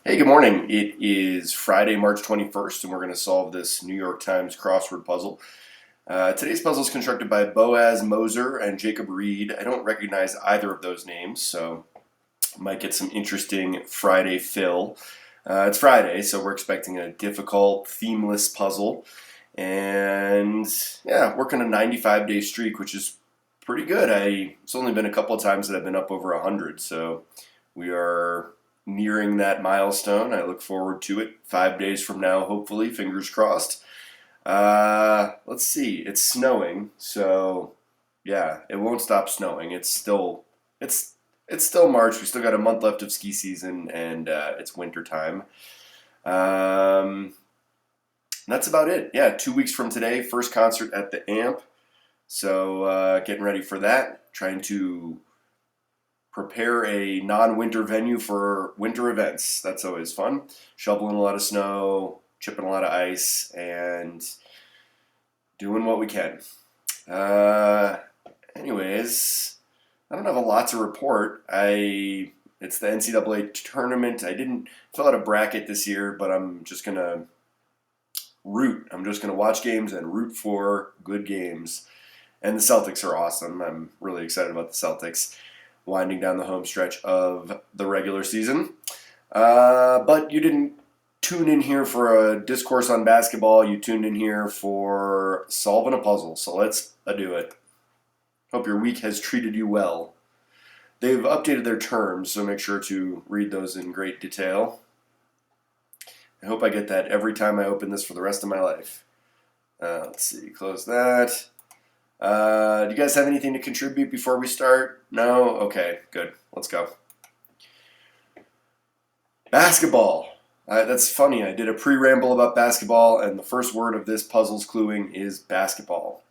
Hey, good morning. It is Friday, March 21st, and we're going to solve this New York Times crossword puzzle. Today's puzzle is constructed by Boaz Moser and Jacob Reed. I don't recognize either of those names, so might get some interesting Friday fill. It's Friday, so we're expecting a difficult, themeless puzzle. And yeah, working a 95-day streak, which is pretty good. It's only been a couple of times that I've been up over 100, so we are nearing that milestone. I look forward to it 5 days from now, hopefully, fingers crossed. Let's see. It's snowing, so yeah, it won't stop snowing. It's still March. We still got a month left of ski season, and it's winter time. That's about it. Yeah, 2 weeks from today, first concert at the Amp. So getting ready for that. Trying to prepare a non-winter venue for winter events. That's always fun. Shoveling a lot of snow, chipping a lot of ice, and doing what we can. Anyways, I don't have a lot to report. It's the NCAA tournament. I didn't fill out a bracket this year, but I'm just gonna root. I'm just gonna watch games and root for good games. And the Celtics are awesome. I'm really excited about the Celtics winding down the home stretch of the regular season. But you didn't tune in here for a discourse on basketball. You tuned in here for solving a puzzle. So let's do it. Hope your week has treated you well. They've updated their terms, so make sure to read those in great detail. I hope I get that every time I open this for the rest of my life. Let's see, close that. Do you guys have anything to contribute before we start? No? Okay, good. Let's go. Basketball. That's funny. I did a pre-ramble about basketball, and the first word of this puzzle's cluing is basketball.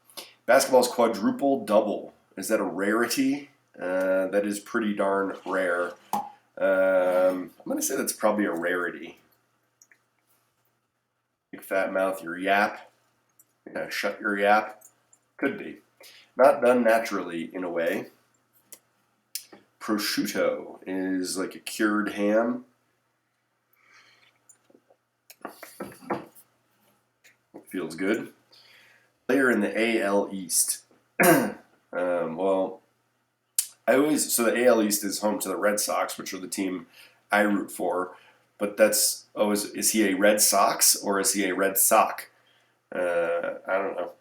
Basketball's quadruple double. Is that a rarity? That is pretty darn rare. I'm going to say that's probably a rarity. Big fat mouth, your yap. Shut your yap. Could be. Not done naturally, in a way. Prosciutto is like a cured ham. Feels good. Player in the AL East. So the AL East is home to the Red Sox, which are the team I root for. But that's always, is he a Red Sox or is he a Red Sock? I don't know.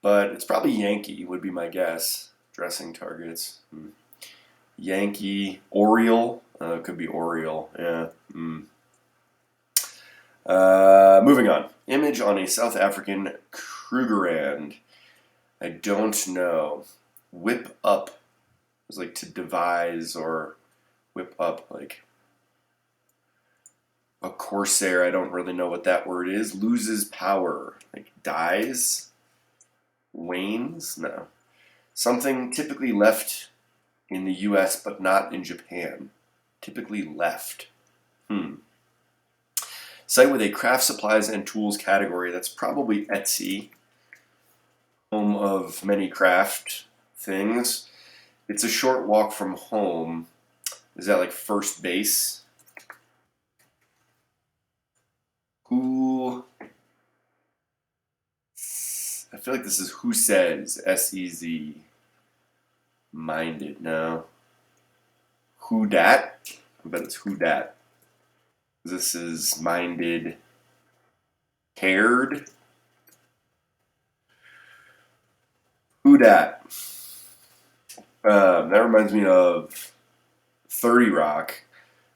But it's probably Yankee would be my guess. Dressing targets. Yankee. Oriole. Could be Oriole. Yeah. Moving on. Image on a South African Krugerrand. I don't know. Whip up. It's like to devise or whip up. Like a corsair. I don't really know what that word is. Loses power. Like dies. Wanes? No. Something typically left in the US but not in Japan. Typically left. Site with a craft supplies and tools category. That's probably Etsy. Home of many craft things. It's a short walk from home. Is that like first base? Who? I feel like this is Who Says, S-E-Z. Minded, no. Who Dat? I bet it's Who Dat. This is Minded. Cared. Who Dat? That reminds me of 30 Rock.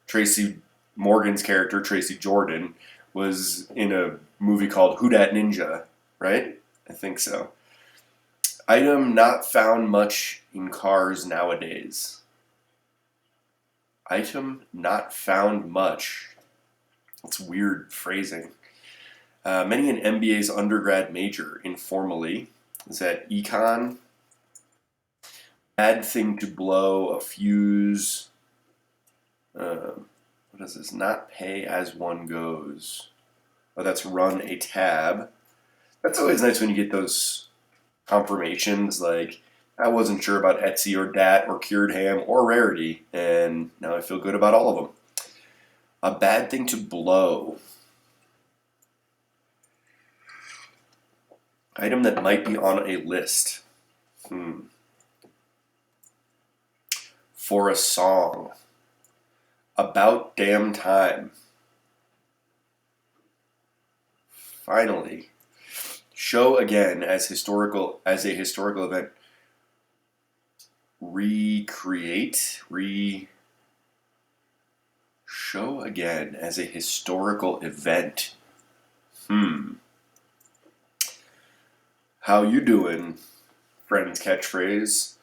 Tracy Morgan's character, Tracy Jordan, was in a movie called Who Dat Ninja, right? I think so. Item not found much in cars nowadays. Item not found much. That's weird phrasing. Many an MBA's undergrad major informally. Is that econ? Bad thing to blow, a fuse. What is this? Not pay as one goes. Oh, that's run a tab. That's always nice when you get those confirmations, like, I wasn't sure about Etsy or Dat or cured ham or rarity, and now I feel good about all of them. A bad thing to blow. Item that might be on a list. For a song. About damn time. Finally. Show again as a historical event. Show again as a historical event. How you doing, friend's catchphrase?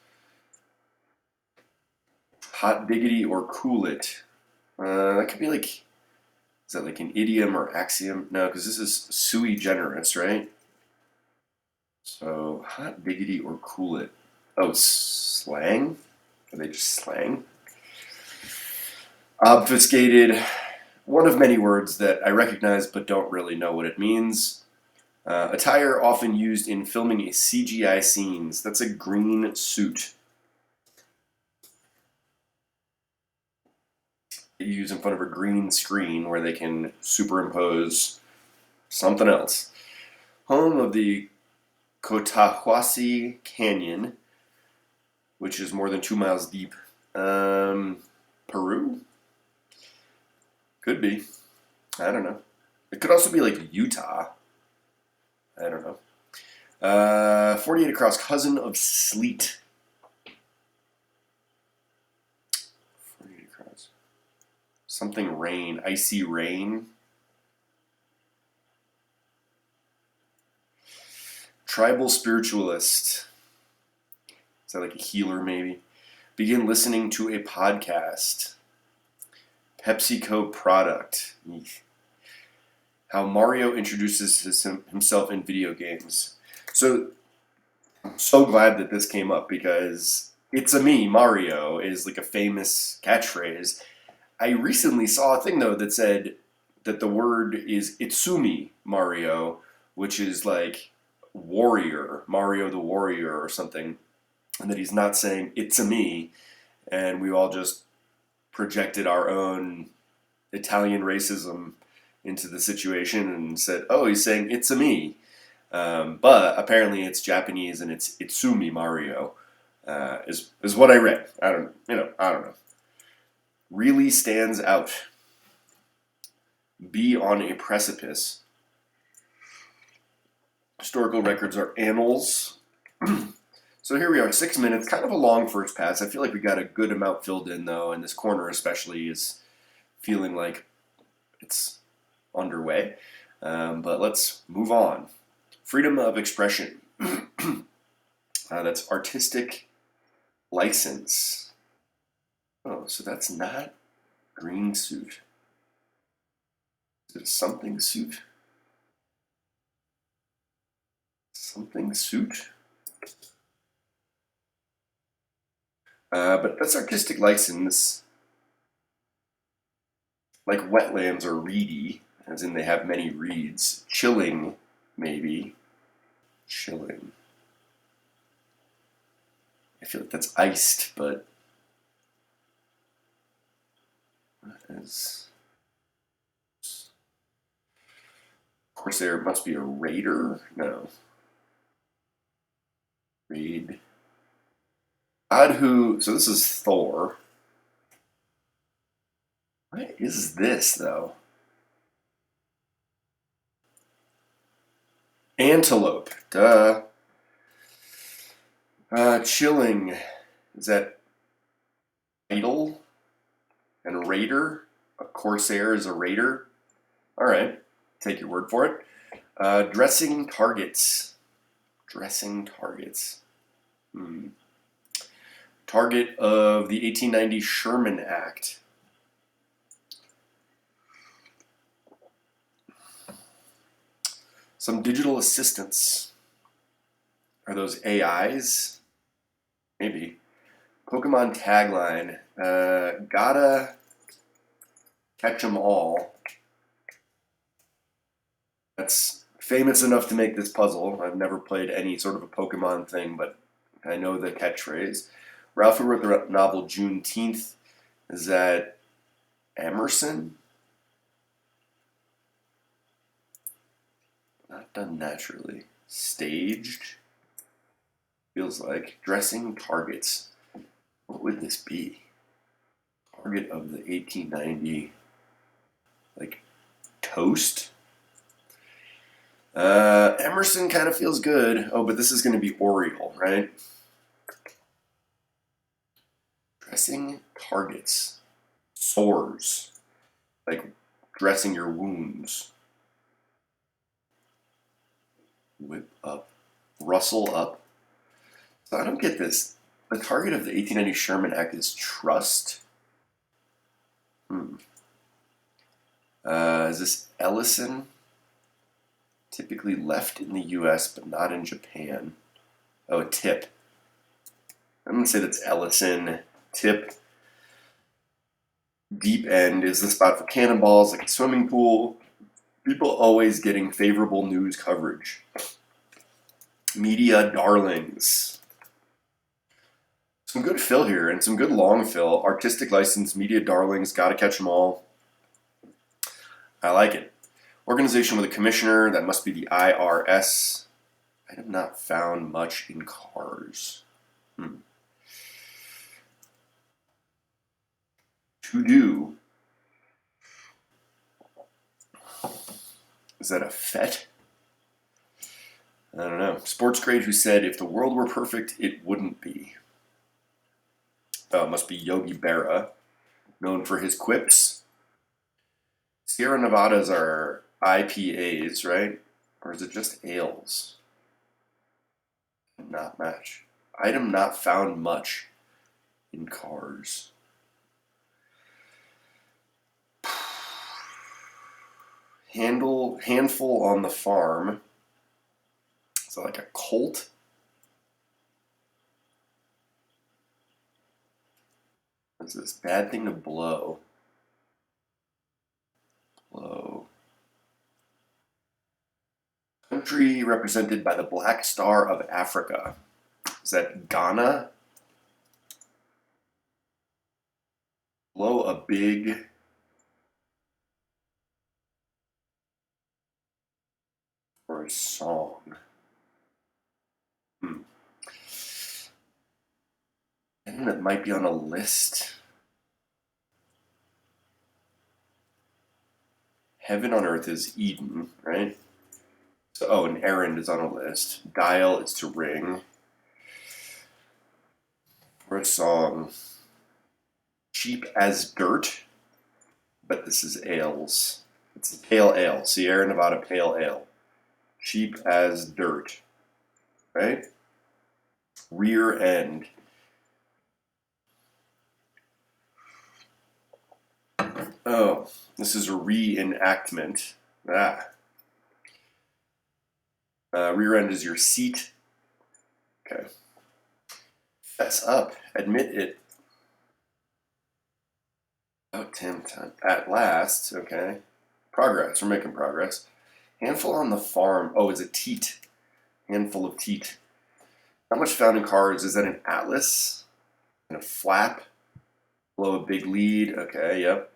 Hot diggity or cool it. That could be like, is that like an idiom or axiom? No, because this is sui generis, right? So, hot diggity or cool it. Oh, slang? Are they just slang? Obfuscated. One of many words that I recognize but don't really know what it means. Attire often used in filming CGI scenes. That's a green suit. They use in front of a green screen where they can superimpose something else. Home of the Cotahuasi Canyon, which is more than 2 miles deep. Peru? Could be. I don't know. It could also be like Utah. I don't know. 48 across, cousin of sleet. 48 across. Something rain, icy rain. Tribal spiritualist. Is that like a healer maybe? Begin listening to a podcast. PepsiCo product. Eesh. How Mario introduces himself in video games. So, I'm so glad that this came up because "it's a me, Mario" is like a famous catchphrase. I recently saw a thing though that said that the word is "itsumi Mario," which is like warrior, Mario the warrior or something, and that he's not saying "it's a me," and we all just projected our own Italian racism into the situation and said, "Oh, he's saying it's a me," but apparently it's Japanese and it's "itsumi Mario," is what I read. I don't know. Really stands out. Be on a precipice. Historical records are annals. So here we are, 6 minutes, kind of a long first pass. I feel like we got a good amount filled in though, and this corner especially is feeling like it's underway. But let's move on. Freedom of expression. That's artistic license. Oh, so that's not green suit. Is it a something suit? Something suit? But that's artistic license. Like wetlands are reedy, as in they have many reeds. Chilling, maybe. Chilling. I feel like that's iced, but as Corsair must be a raider? No. Raid. Adhu. So this is Thor. What is this, though? Antelope. Duh. Chilling. Is that idle? And raider? A Corsair is a raider? Alright. Take your word for it. Dressing targets. Dressing targets. Target of the 1890 Sherman Act. Some digital assistants. Are those AIs? Maybe. Pokemon tagline. Gotta catch 'em all. That's famous enough to make this puzzle. I've never played any sort of a Pokemon thing, but I know the catchphrase. Ralph who wrote the novel Juneteenth. Is that Emerson? done naturally. Staged. Feels like. Dressing targets. What would this be? Target of the 1890. Like toast? Emerson kind of feels good. Oh, but this is going to be Oriole, right? Dressing targets. Sores. Like dressing your wounds. Whip up. Rustle up. So I don't get this. The target of the 1890 Sherman Act is trust. Is this Ellison? Typically left in the U.S. but not in Japan. Oh, tip. I'm going to say that's Ellison. Tip. Deep end is the spot for cannonballs, like a swimming pool. People always getting favorable news coverage. Media darlings. Some good fill here and some good long fill. Artistic license, media darlings, gotta catch them all. I like it. Organization with a commissioner, that must be the IRS. I have not found much in cars. To do. Is that a fet? I don't know. Sports grade who said, if the world were perfect, it wouldn't be. Oh, it must be Yogi Berra, known for his quips. Sierra Nevadas are IPAs, right? Or is it just ales? Not match. Item not found much in cars. Handful on the farm. Is that like a colt? What's this? Bad thing to blow. Blow. Country represented by the Black Star of Africa. Is that Ghana? Blow a big. Or a song. I think that might be on a list. Heaven on earth is Eden, right? So, oh, an errand is on a list. Dial is to ring. For a song. Cheap as dirt. But this is ales. It's a pale ale. Sierra Nevada pale ale. Cheap as dirt. Right? Rear end. Oh, this is a reenactment. Rear end is your seat. Okay. Fess up. Admit it. Oh, Tim, at last. Okay. Progress. We're making progress. Handful on the farm. Oh, is it teat? Handful of teat. Not much found in cars. Is that an atlas? And a flap? Blow a big lead. Okay, yep.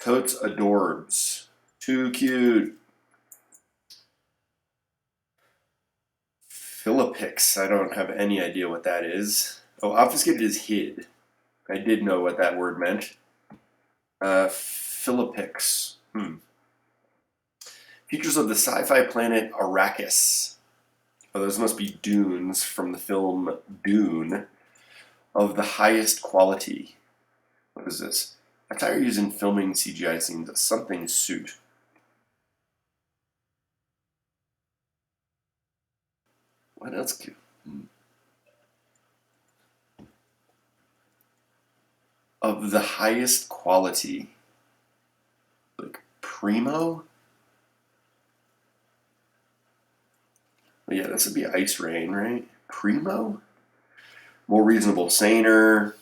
Totes adorbs. Too cute. Philippix. I don't have any idea what that is. Oh, obfuscated is hid. I did know what that word meant. Philippix. Features of the sci-fi planet Arrakis. Oh, those must be dunes from the film Dune. Of the highest quality. What is this? Attire used in filming CGI scenes. A something suit. What else could... Of the highest quality. Like primo? Well, yeah, this would be ice rain, right? Primo? More reasonable, saner.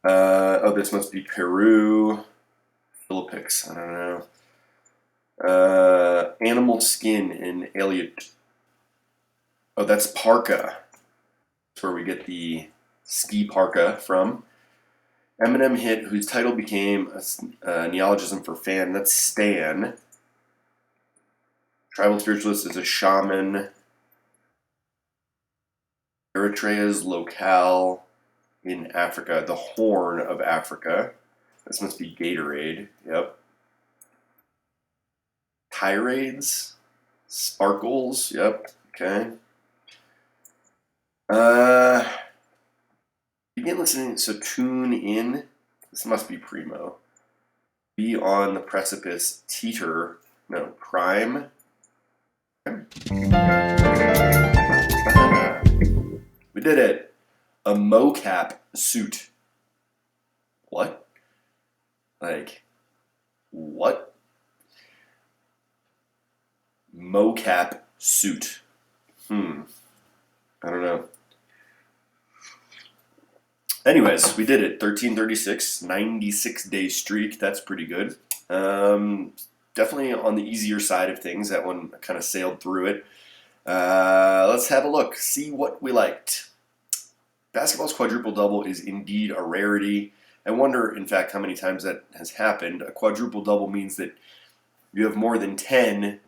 Oh, this must be Peru. Philippix, I don't know. Animal skin in Elliot. Oh, that's parka. That's where we get the ski parka from. Eminem hit, whose title became a neologism for fan. That's Stan. Tribal spiritualist is a shaman. Eritrea's locale in Africa, the Horn of Africa. This must be Gatorade. Yep. Tirades, sparkles. Yep. Okay. Begin listening. So tune in. This must be primo. Be on the precipice. Teeter. No. Prime. Okay. We did it. A mocap suit. What? Like, what? Mocap suit. I don't know. Anyways, we did it. 1336, 96-day streak. That's pretty good. Definitely on the easier side of things. That one kind of sailed through it. Let's have a look. See what we liked. Basketball's quadruple double is indeed a rarity. I wonder, in fact, how many times that has happened. A quadruple double means that you have more than 10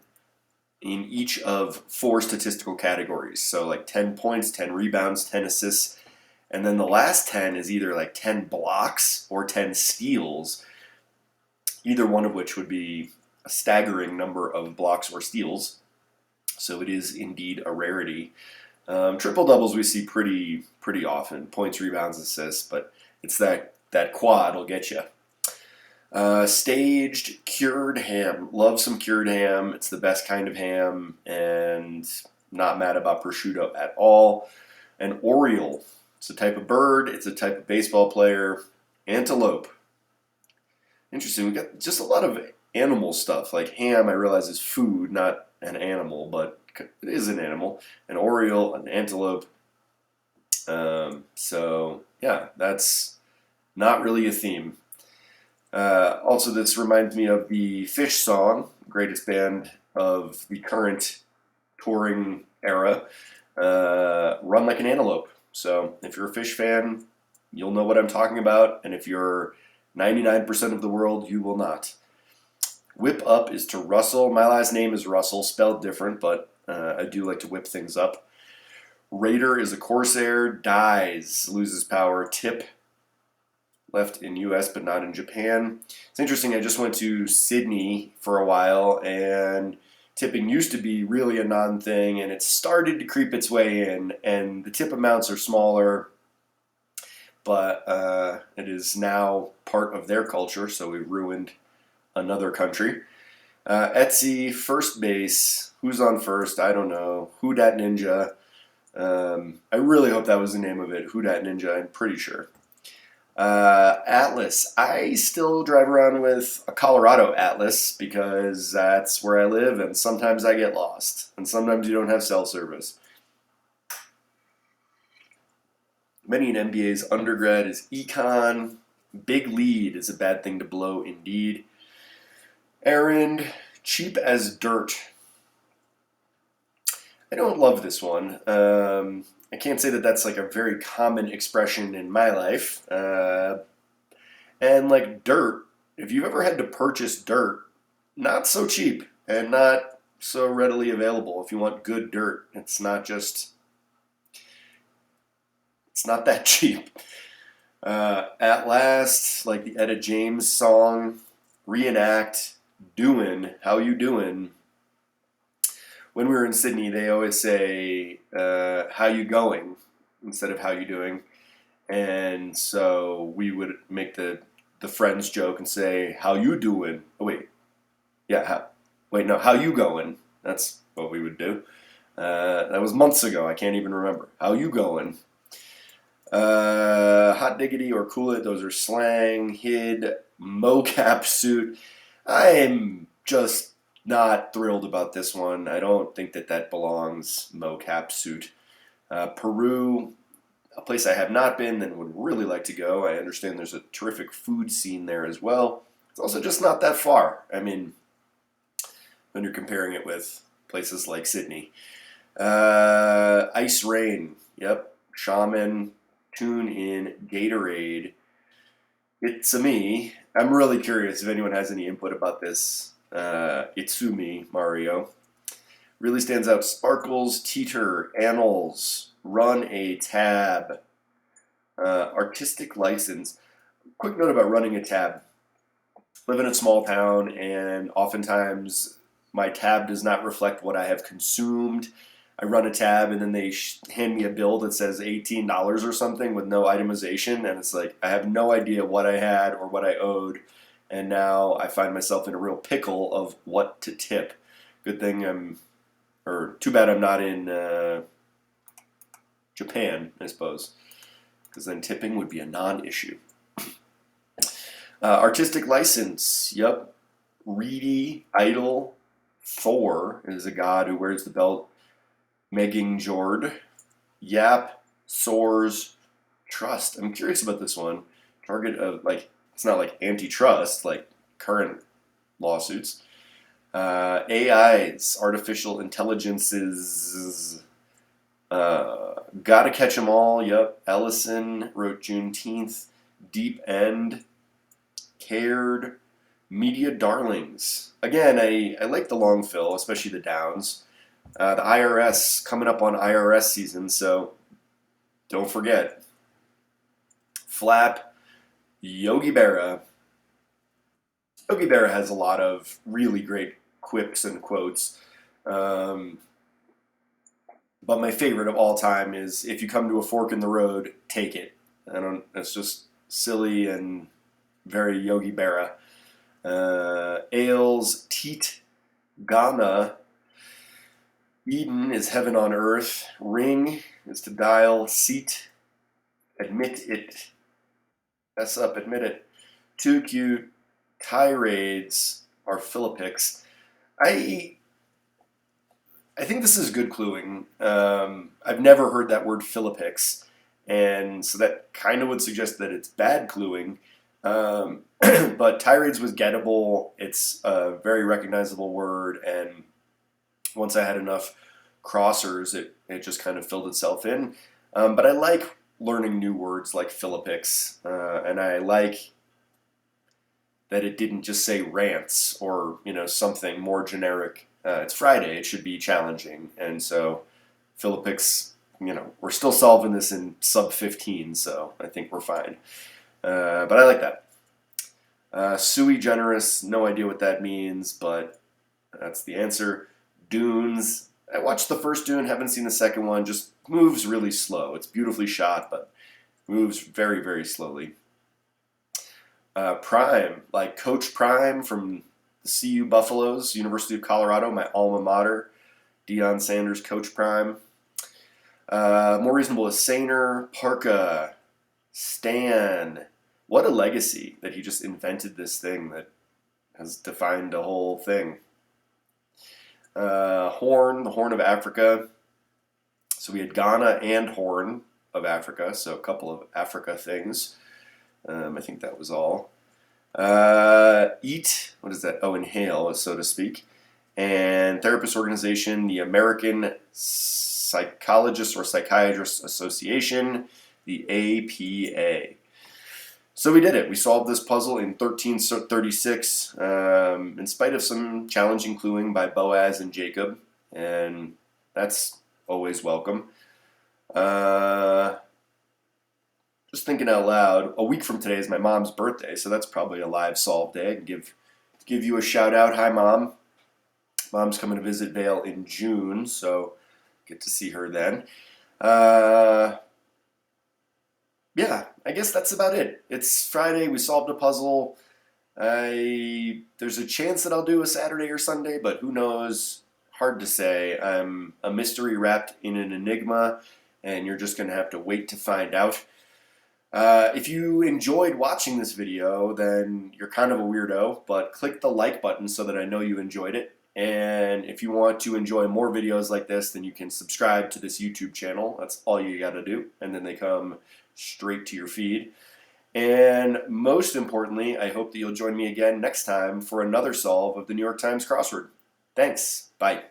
in each of 4 statistical categories. So like 10 points, 10 rebounds, 10 assists. And then the last 10 is either like 10 blocks or 10 steals, either one of which would be a staggering number of blocks or steals. So it is indeed a rarity. Triple doubles we see pretty often, points, rebounds, assists, but it's that quad will get you. Staged cured ham. Love some cured ham. It's the best kind of ham, and not mad about prosciutto at all. An oriole. It's a type of bird. It's a type of baseball player. Antelope. Interesting. We got just a lot of animal stuff. Like ham, I realize is food, not an animal, but it is an animal. An oriole, an antelope. So yeah, that's not really a theme. Also, this reminds me of the Fish song, greatest band of the current touring era, Run Like an Antelope. So if you're a Fish fan, you'll know what I'm talking about, and if you're 99% of the world, you will not. Whip up is to rustle. My last name is Russell, spelled different, but I do like to whip things up. Raider is a corsair. Dies, loses power. Tip, left in U.S. but not in Japan. It's interesting, I just went to Sydney for a while, and tipping used to be really a non-thing, and it started to creep its way in, and the tip amounts are smaller, but it is now part of their culture, so we ruined another country. Etsy, first base. Who's on first? I don't know. Who Dat Ninja? I really hope that was the name of it. Who Dat Ninja? I'm pretty sure. Atlas. I still drive around with a Colorado Atlas because that's where I live, and sometimes I get lost, and sometimes you don't have cell service. Many an MBA's undergrad is econ. Big lead is a bad thing to blow indeed. Errand, cheap as dirt. I don't love this one. I can't say that that's like a very common expression in my life. And like dirt, if you've ever had to purchase dirt, not so cheap and not so readily available. If you want good dirt, it's not that cheap. At last, like the Etta James song, reenact, doin', how you doin'. When we were in Sydney, they always say, how you going, instead of how you doing. And so we would make the friends joke and say, how you doing? Oh, wait. Yeah, how you going? That's what we would do. That was months ago. I can't even remember. How you going? Hot diggity or cool it, those are slang. Hid, mocap suit. I'm just not thrilled about this one. I don't think that belongs, mocap suit. Peru, a place I have not been and would really like to go. I understand there's a terrific food scene there as well. It's also just not that far. I mean, when you're comparing it with places like Sydney. Ice Rain, yep. Shaman, tune in, Gatorade. It's a me. I'm really curious if anyone has any input about this. Itsumi Mario. Really stands out. Sparkles, teeter, annals, run a tab. Artistic license. Quick note about running a tab. Live in a small town, and oftentimes my tab does not reflect what I have consumed. I run a tab, and then they hand me a bill that says $18 or something with no itemization, and it's like I have no idea what I had or what I owed, and now I find myself in a real pickle of what to tip. Good thing or too bad I'm not in Japan, I suppose, because then tipping would be a non-issue. Artistic license, yep. Reedy, idle, Thor is a god who wears the belt. Megging Jord, Yap, Soars, Trust. I'm curious about this one. Target of, like, it's not like antitrust, like current lawsuits. AIs, artificial intelligences. Gotta Catch 'em All, yep. Ellison wrote Juneteenth. Deep End, Cared, Media Darlings. Again, I like the long fill, especially the downs. The IRS, coming up on IRS season, so don't forget. Flap, Yogi Berra. Yogi Berra has a lot of really great quips and quotes. But my favorite of all time is, if you come to a fork in the road, take it. It's just silly and very Yogi Berra. Ailes, Teat, Ghana. Eden is heaven on earth. Ring is to dial. Seat, admit it. Mess up, admit it. Too cute. Tirades are Philippics. I think this is good cluing. I've never heard that word Philippics, and so that kind of would suggest that it's bad cluing. But tirades was gettable. It's a very recognizable word, and once I had enough crossers, it just kind of filled itself in. But I like learning new words like Philippics, and I like that it didn't just say rants or something more generic. It's Friday; it should be challenging, and so Philippics. We're still solving this in sub 15, so I think we're fine. But I like that. Sui generis, no idea what that means, but that's the answer. Dunes. I watched the first Dune, haven't seen the second one, just moves really slow. It's beautifully shot, but moves very, very slowly. Prime, like Coach Prime from the CU Buffaloes, University of Colorado, my alma mater. Deion Sanders, Coach Prime. More reasonable is Saner, Parka, Stan. What a legacy that he just invented this thing that has defined a whole thing. Horn, the Horn of Africa. So we had Ghana and Horn of Africa, so a couple of Africa things. I think that was all. Eat, what is that? Oh, inhale, so to speak. And therapist organization, the American Psychologists or Psychiatrists Association, the APA. So we did it. We solved this puzzle in 1336, in spite of some challenging cluing by Boaz and Jacob, and that's always welcome. Just thinking out loud, a week from today is my mom's birthday, so that's probably a live solve day. I can give you a shout out. Hi, Mom. Mom's coming to visit Vale in June, so get to see her then. Yeah, I guess that's about it. It's Friday. We solved a puzzle. There's a chance that I'll do a Saturday or Sunday, but who knows? Hard to say. I'm a mystery wrapped in an enigma, and you're just going to have to wait to find out. If you enjoyed watching this video, then you're kind of a weirdo, but click the like button so that I know you enjoyed it. And if you want to enjoy more videos like this, then you can subscribe to this YouTube channel. That's all you got to do. And then they come straight to your feed. And most importantly, I hope that you'll join me again next time for another solve of the New York Times crossword. Thanks. Bye.